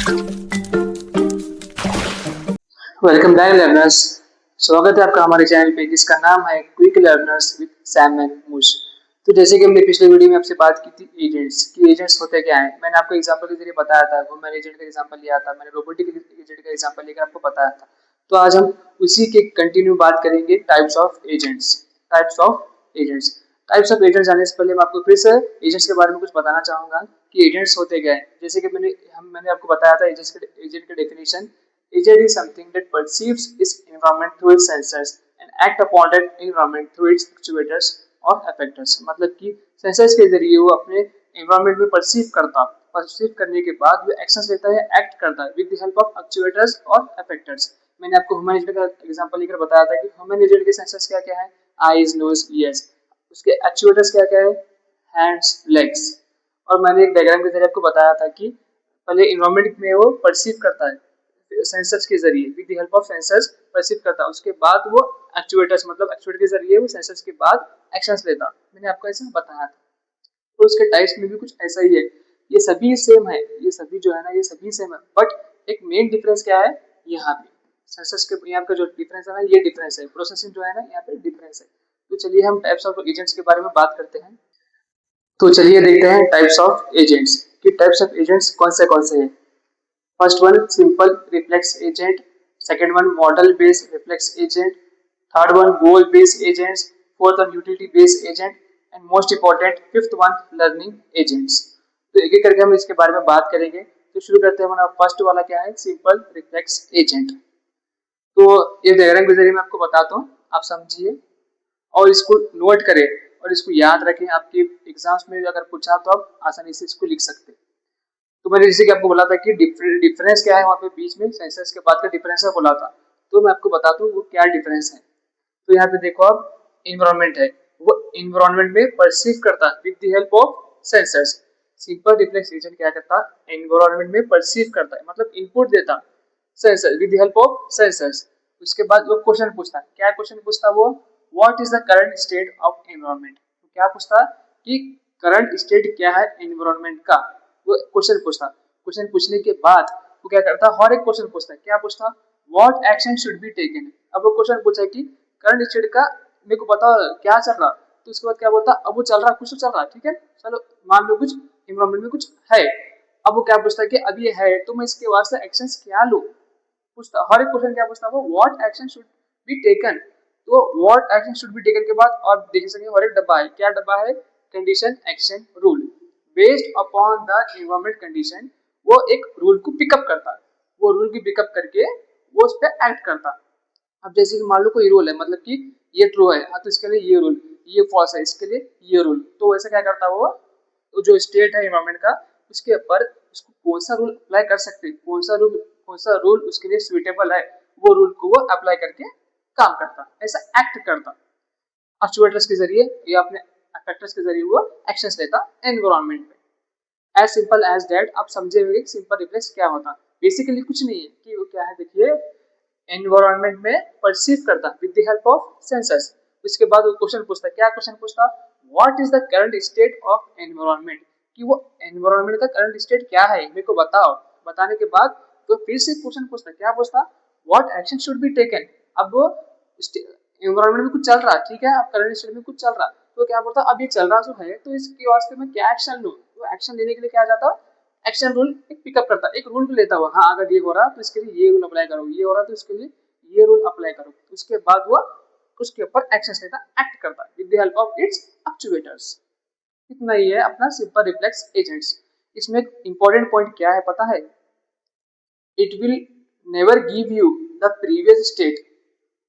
Welcome back learners. स्वागत है आपका हमारे चैनल पे जिसका नाम है quick learners with Sam and Moose. तो जैसे कि हमने पिछले वीडियो में आपसे बात की थी एजेंट्स की, एजेंट्स होते क्या हैं, मैंने आपको एग्जांपल के जरिए बताया था, वो मैंने एजेंट का एग्जांपल लिया था, मैंने रोबोटिक एजेंट का एग्जांपल लेकर आपको बताया था। तो आज हम उसी के कंटिन्यू बात करेंगे types of agents. Types of agents types of agents जाने से पहले मैं आपको फिर से एजेंट्स के बारे में कुछ बताना चाहूंगा कि एजेंट्स होते क्या हैं। जैसे कि मैंने आपको बताया था एजेंट का definition. Agent is something that perceives its environment through its sensors and act upon that environment through its actuators और effectors। मतलब कि सेंसर्स के जरिए वो अपने environment में परसीव करने के बाद वो एक्शंस लेता है, एक्ट करता है with the help of actuators और effectors। मैंने आपको ह्यूमन एजेंट का एग्जांपल लेकर बताया था कि ह्यूमन एजेंट के सेंसर्स क्या क्या है, आईज, नोज, ईयर्स। उसके एक्चुएटर्स क्या क्या है, हैंड्स, लेग्स। और मैंने एक डायग्राम के जरिए आपको बताया था कि पहले इन्वायरमेंट में वो परसीव करता है सेंसर्स के जरिए, with the help of sensors perceive करता है, उसके बाद वो एक्चुएटर्स मतलब एक्चुएटर के जरिए वो सेंसर्स के बाद एक्शंस लेता। मैंने आपको ऐसा बताया था। तो उसके टाइप्स में भी कुछ ऐसा ही है, ये सभी सेम है, ये सभी जो है ना ये सभी सेम है, बट एक मेन डिफरेंस क्या है, यहाँ पे सेंसर्स के यहाँ पे जो डिफरेंस है ना, ये डिफरेंस है, प्रोसेसिंग जो है ना यहाँ पे डिफरेंस है। तो चलिए हम टाइप्स ऑफ एजेंट्स के बारे में बात करते हैं। तो चलिए देखते हैं टाइप्स ऑफ एजेंट्स कि टाइप्स ऑफ एजेंट्स कौन से हैं। First one simple reflex agent, second one model based reflex agent, third one goal based agents, fourth one utility based agent and most important fifth one learning agents। तो एक एक करके हम इसके बारे में बात करेंगे। तो शुरू करते हैं। हमारा फर्स्ट वाला क्या है, सिंपल रिफ्लेक्स एजेंट। तो ये डायग्राम के जरिए मैं आपको बताता हूँ, आप समझिए और इसको नोट करें और इसको याद रखें। आपके एग्जाम्स में अगर पूछा तो आप आसानी से इसको लिख सकते हैं। तो मैंने जैसे कि आपको बोला था कि डिफरेंस क्या है वहाँ पे बीच में सेंसर्स के बाद का डिफरेंस है बोला था, तो मैं आपको बताता हूँ वो क्या डिफरेंस है। तो यहाँ पे देखो आप, इन्वायरमेंट है, वो इन्वायरमेंट में परसीव करता है with the help of sensors. Simple reflex agent क्या करता है, एनवायरमेंट में परसीव करता है, मतलब इनपुट देता sensor with the help of sensors. उसके बाद वो क्वेश्चन पूछता है, क्या क्वेश्चन पूछता है वो, what is the current state of environment. तो क्या पूछता है कि करंट स्टेट क्या है एनवायरमेंट का, वो क्वेश्चन पूछता। क्वेश्चन पूछने के बाद वो क्या करता है, हर एक क्वेश्चन पूछता है, क्या पूछता, what action should be taken. अब वो क्वेश्चन पूछा कि करंट स्टेट का मेरे को बताओ क्या चल रहा, तो उसके बाद क्या बोलता, अब वो चल रहा, कुछ तो चल रहा, ठीक है, चलो मान लो कुछ एनवायरमेंट में कुछ है। अब वो क्या पूछता है कि अब ये है तो मैं इसके वास्ते एक्शंस क्या लूं, पूछता हर एक क्वेश्चन। क्या पूछता वो, what action should be taken. तो what action should be taken के बाद और देख सकेंगे हर एक डब्बा है, क्या डब्बा है, condition action rule. Based upon the environment condition वो एक रूल को पिकअप करता है, वो रूल की पिकअप करके वो उस पर एक्ट करता है। अब जैसे कि मान लो कोई रूल है, मतलब कि ये ट्रू है, हाँ तो इसके लिए ये रूल, ये फॉल्स है इसके लिए ये रूल। तो वैसे क्या करता है वो, तो जो स्टेट है एनवायरमेंट का उसके ऊपर उसको कौन सा रूल अप्लाई कर सकते हैं, कौन सा रूल उसके लिए सुइटेबल है, वो रूल को वो अप्लाई करके काम करता, ऐसा एक्ट करता एक्चुएटर्स के जरिए या अपने फैक्टर्स के जरिए वो एक्शंस लेता एनवायरमेंट में। As simple as that. आप समझे होंगे सिंपल रिफ्लेक्स क्या होता है। बेसिकली कुछ नहीं है कि वो क्या है, देखिए एनवायरमेंट में परसीव करता with the help of sensors. उसके बाद वो क्वेश्चन पूछता, क्या क्वेश्चन पूछता, what is the current state of environment, कि वो एनवायरमेंट का करंट स्टेट क्या है मेरे को बताओ। बताने के बाद तो फिर से क्वेश्चन पूछता, क्या पूछता, what action should be taken. अब वो एनवायरमेंट में कुछ चल रहा, ठीक है, अब करंट स्टेट में कुछ चल रहा, तो क्या बोलता, अब ये चल रहा जो है तो इसके वास्ते में क्या एक्शन लूं। तो एक्शन लेने के लिए क्या जाता, एक्शन रूल एक पिकअप करता, एक रूल भी लेता हुआ, हाँ अगर ये हो रहा तो इसके लिए ये रूल अप्लाई करो, ये हो रहा तो इसके लिए ये रूल अप्लाई करो। उसके बाद वो उसके ऊपर एक्शन लेता, एक्ट करता with the help of its actuators. इतना ही है अपना सिंपल रिफ्लेक्स एजेंट्स। इसमें एक इंपॉर्टेंट पॉइंट क्या है पता है, it will never give you the previous state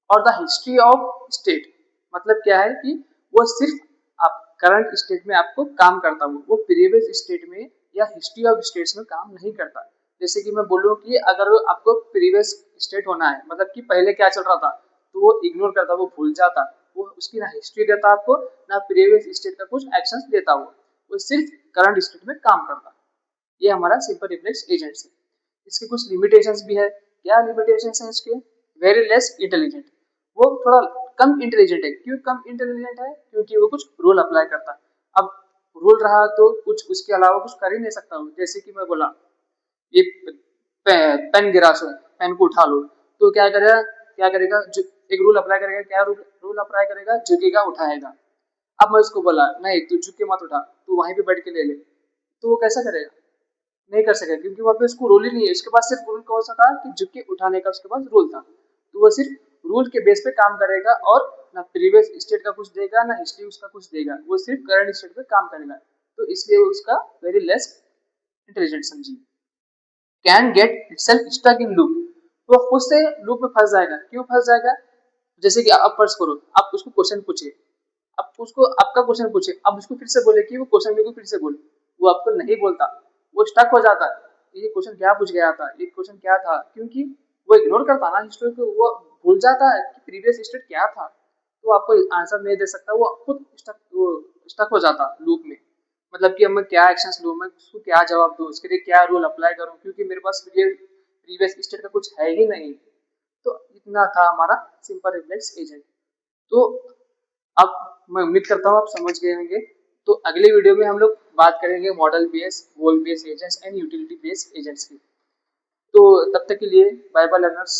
और द हिस्ट्री ऑफ स्टेट। मतलब क्या है कि वो सिर्फ आप करंट स्टेट में आपको काम करता, वो प्रीवियस स्टेट में या हिस्ट्री ऑफ स्टेट्स में काम नहीं करता। जैसे कि मैं बोलूँ कि अगर आपको प्रीवियस स्टेट होना है, मतलब कि पहले क्या चल रहा था, तो वो इग्नोर करता, वो भूल जाता, वो उसकी ना हिस्ट्री देता आपको ना प्रीवियस स्टेट का कुछ एक्शंस देता, वो सिर्फ करंट स्टेट में काम करता। ये हमारा सिंपल रिफ्लेक्स एजेंट्स है। इसके कुछ लिमिटेशंस भी है। क्या लिमिटेशंस हैं इसके, वेरी लेस इंटेलिजेंट, वो थोड़ा कम इंटेलिजेंट है। क्यों कम इंटेलिजेंट है, क्योंकि वो कुछ रूल अप्लाई करता है। अब रूल रहा तो कुछ उसके अलावा कुछ कर ही नहीं सकता हूँ। जैसे कि मैं बोला ये पेन गिरा सो पेन को उठा लो, तो क्या करेगा जो एक रूल अप्लाई करेगा, क्या रूल अप्लाई करेगा, झुकेगा उठाएगा। अब मैं उसको बोला नहीं तू झुक के मत उठा, तू वहीं पे बैठ के ले ले, तो वो कैसा करेगा? नहीं कर सकेगा, क्योंकि वहाँ पे उसको रूल ही नहीं है। उसके पास सिर्फ रूल कौन सा था कि झुक के उठाने का उसके पास रूल था, तो वो सिर्फ रूल के बेस पे काम करेगा और ना प्रीवियस स्टेट का कुछ देगा ना हिस्ट्री उसका कुछ देगा, वो सिर्फ करंट स्टेट पे काम करेगा। तो इसलिए वो उसका वेरी लेस इंटेलिजेंट समझिए। Can get itself stuck in loop, वो खुद से लूप में फंस जाएगा। क्यों फंस जाएगा? जैसे कि आप फर्ज करो आप उसको क्वेश्चन पूछे, आप उसको आपका क्वेश्चन पूछे, आप उसको फिर से बोले कि वो क्वेश्चन मेरे को फिर से बोले, वो आपको नहीं बोलता, वो स्टक हो जाता है। ये क्वेश्चन क्या पूछ गया था, ये क्वेश्चन क्या था, क्योंकि वो इग्नोर करता ना हिस्ट्री को, वो भूल जाता है कि प्रीवियस स्टेट क्या था, तो आपको आंसर नहीं दे सकता, वो खुद स्टक हो जाता लूप में। मतलब कि अब मैं क्या एक्शंस लूँ, मैं उसको क्या जवाब दूँ, उसके लिए क्या रूल अप्लाई करूँ, क्योंकि मेरे पास प्रीवियस स्टेट का कुछ है ही नहीं। तो इतना था हमारा सिंपल रिफ्लेक्स एजेंट। तो अब मैं उम्मीद करता हूँ आप समझ गए होंगे। तो अगले वीडियो में हम लोग बात करेंगे model base, goal base agents and utility base agents की। तो तब तक के लिए बाय बाय लर्नर्स।